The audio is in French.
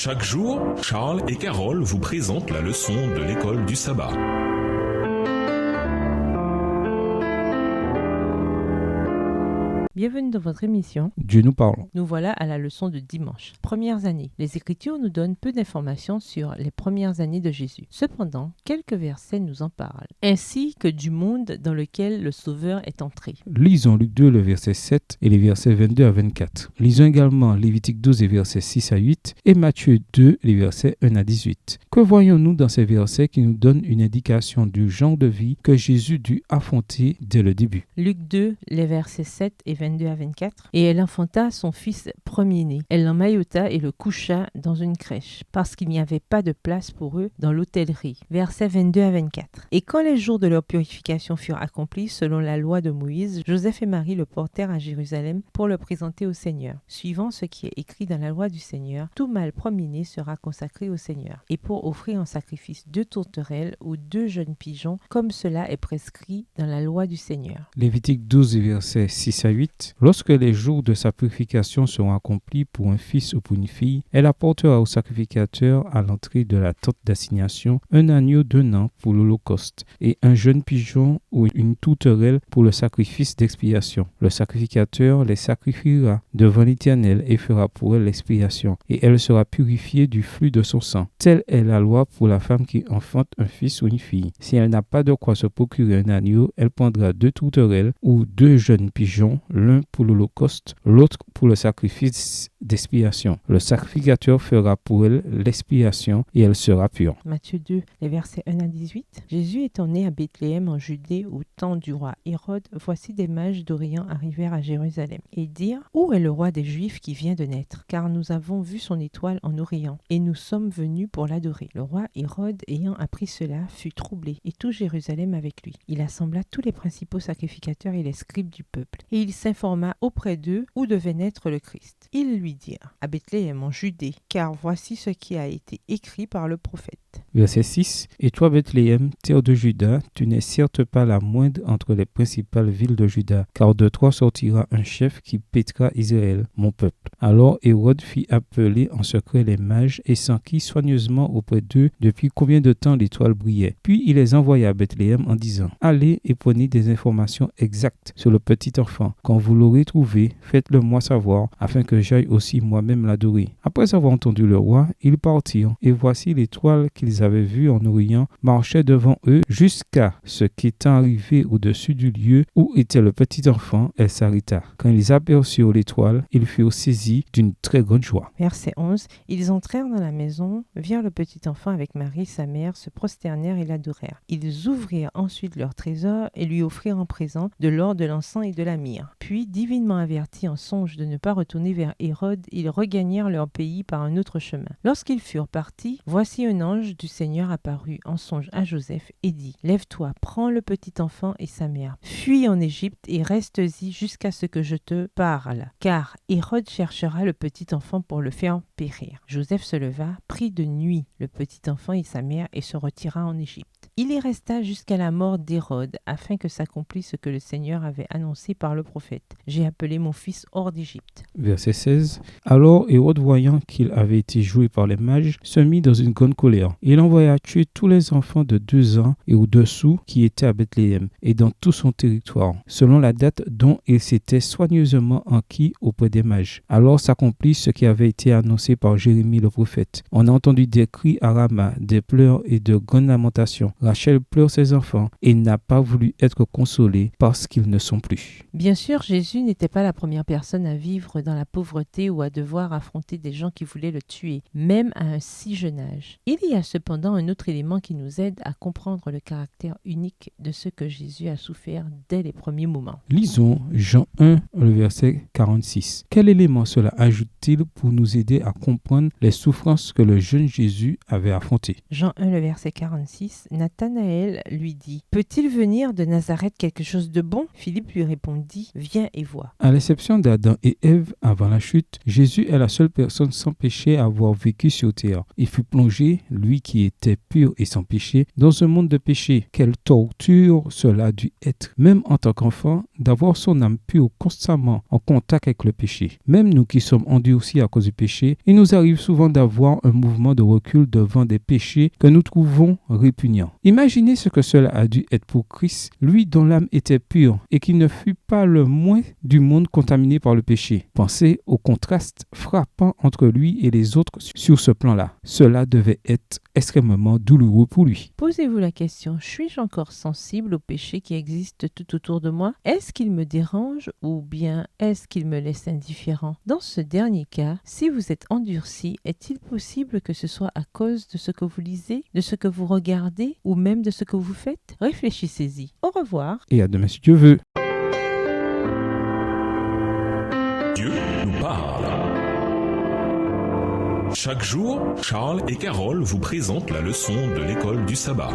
Chaque jour, Charles et Carole vous présentent la leçon de l'école du sabbat. Bienvenue dans votre émission. Dieu nous parle. Nous voilà à la leçon de dimanche. Premières années. Les Écritures nous donnent peu d'informations sur les premières années de Jésus. Cependant, quelques versets nous en parlent, ainsi que du monde dans lequel le Sauveur est entré. Lisons Luc 2, le verset 7 et les versets 22 à 24. Lisons également Lévitique 12, les versets 6 à 8 et Matthieu 2, les versets 1 à 18. Que voyons-nous dans ces versets qui nous donnent une indication du genre de vie que Jésus dut affronter dès le début? Luc 2, les versets 7 et 22 à 24. Et elle enfanta son fils premier-né. Elle l'emmaillota et le coucha dans une crèche, parce qu'il n'y avait pas de place pour eux dans l'hôtellerie. Versets 22 à 24. Et quand les jours de leur purification furent accomplis, selon la loi de Moïse, Joseph et Marie le portèrent à Jérusalem pour le présenter au Seigneur. Suivant ce qui est écrit dans la loi du Seigneur, tout mâle premier-né sera consacré au Seigneur. Et pour offrir en sacrifice 2 tourterelles ou 2 jeunes pigeons, comme cela est prescrit dans la loi du Seigneur. Lévitique 12, versets 6 à 8. Lorsque les jours de sa purification seront accomplis pour un fils ou pour une fille, elle apportera au sacrificateur à l'entrée de la tente d'assignation un agneau d'1 an pour l'holocauste et un jeune pigeon ou une tourterelle pour le sacrifice d'expiation. Le sacrificateur les sacrifiera devant l'Éternel et fera pour elle l'expiation, et elle sera purifiée du flux de son sang. Telle est la loi pour la femme qui enfante un fils ou une fille. Si elle n'a pas de quoi se procurer un agneau, elle prendra 2 tourterelles ou 2 jeunes pigeons, l'un pour l'holocauste, l'autre pour le sacrifice d'expiation. Le sacrificateur fera pour elle l'expiation et elle sera pure. Matthieu 2, les versets 1 à 18. Jésus étant né à Bethléem en Judée au temps du roi Hérode, voici des mages d'Orient arrivèrent à Jérusalem et dirent: Où est le roi des Juifs qui vient de naître? Car nous avons vu son étoile en Orient et nous sommes venus pour l'adorer. Le roi Hérode, ayant appris cela, fut troublé et tout Jérusalem avec lui. Il assembla tous les principaux sacrificateurs et les scribes du peuple et il s'informa auprès d'eux où devait naître le Christ. Ils lui dirent: À Bethléem en Judée, car voici ce qui a été écrit par le prophète. Verset 6. Et toi, Bethléem, terre de Juda, tu n'es certes pas la moindre entre les principales villes de Juda, car de toi sortira un chef qui paîtra Israël, mon peuple. Alors Hérode fit appeler en secret les mages et s'enquit soigneusement auprès d'eux depuis combien de temps l'étoile brillait. Puis il les envoya à Bethléem en disant: Allez et prenez des informations exactes sur le petit enfant. Quand vous l'aurez trouvé, faites-le moi savoir, afin que j'aille aussi moi-même l'adorer. Après avoir entendu le roi, ils partirent, et voici l'étoile qu'ils avaient vue en Orient marchait devant eux jusqu'à ce qu'étant arrivé au-dessus du lieu où était le petit enfant, elle s'arrêta. Quand ils aperçurent l'étoile, ils furent saisis d'une très grande joie. Verset 11. Ils entrèrent dans la maison, virent le petit enfant avec Marie, sa mère, se prosternèrent et l'adorèrent. Ils ouvrirent ensuite leur trésor et lui offrirent en présent de l'or, de l'encens et de la myrrhe. Puis, divinement avertis en songe de ne pas retourner vers Hérode, ils regagnèrent leur pays par un autre chemin. Lorsqu'ils furent partis, voici un ange du Seigneur apparut en songe à Joseph et dit: Lève-toi, prends le petit enfant et sa mère, fuis en Égypte et reste-y jusqu'à ce que je te parle, car Hérode cherchera le petit enfant pour le faire périr. Joseph se leva, prit de nuit le petit enfant et sa mère et se retira en Égypte. Il y resta jusqu'à la mort d'Hérode, afin que s'accomplisse ce que le Seigneur avait annoncé par le prophète: J'ai appelé mon fils hors d'Égypte. Verset 16. Alors Hérode, voyant qu'il avait été joué par les mages, se mit dans une grande colère. Il envoya tuer tous les enfants de 2 ans et au-dessous qui étaient à Bethléem et dans tout son territoire, selon la date dont il s'était soigneusement enquis auprès des mages. Alors s'accomplit ce qui avait été annoncé par Jérémie le prophète. On a entendu des cris à Rama, des pleurs et de grandes lamentations. Rachel pleure ses enfants et n'a pas voulu être consolée parce qu'ils ne sont plus. Bien sûr, Jésus n'était pas la première personne à vivre dans la pauvreté ou à devoir affronter des gens qui voulaient le tuer, même à un si jeune âge. Il y a cependant un autre élément qui nous aide à comprendre le caractère unique de ce que Jésus a souffert dès les premiers moments. Lisons Jean 1, le verset 46. Quel élément cela ajoute-t-il pour nous aider à comprendre les souffrances que le jeune Jésus avait affrontées? Jean 1, le verset 46. Nathanaël lui dit: Peut-il venir de Nazareth quelque chose de bon? Philippe lui répondit: Viens et vois. À l'exception d'Adam et Ève avant la chute, Jésus est la seule personne sans péché à avoir vécu sur terre. Il fut plongé, lui qui était pure et sans péché dans un monde de péché. Quelle torture cela a dû être, même en tant qu'enfant, d'avoir son âme pure constamment en contact avec le péché. Même nous qui sommes endurcis à cause du péché, il nous arrive souvent d'avoir un mouvement de recul devant des péchés que nous trouvons répugnants. Imaginez ce que cela a dû être pour Christ, lui dont l'âme était pure et qui ne fut pas le moins du monde contaminé par le péché. Pensez au contraste frappant entre lui et les autres sur ce plan-là. Cela devait être extrêmement douloureux pour lui. Posez-vous la question, suis-je encore sensible au péché qui existe tout autour de moi? Est-ce qu'il me dérange ou bien est-ce qu'il me laisse indifférent? Dans ce dernier cas, si vous êtes endurci, est-il possible que ce soit à cause de ce que vous lisez, de ce que vous regardez ou même de ce que vous faites? Réfléchissez-y. Au revoir. Et à demain si Dieu veut. Dieu nous parle. Chaque jour, Charles et Carole vous présentent la leçon de l'école du sabbat.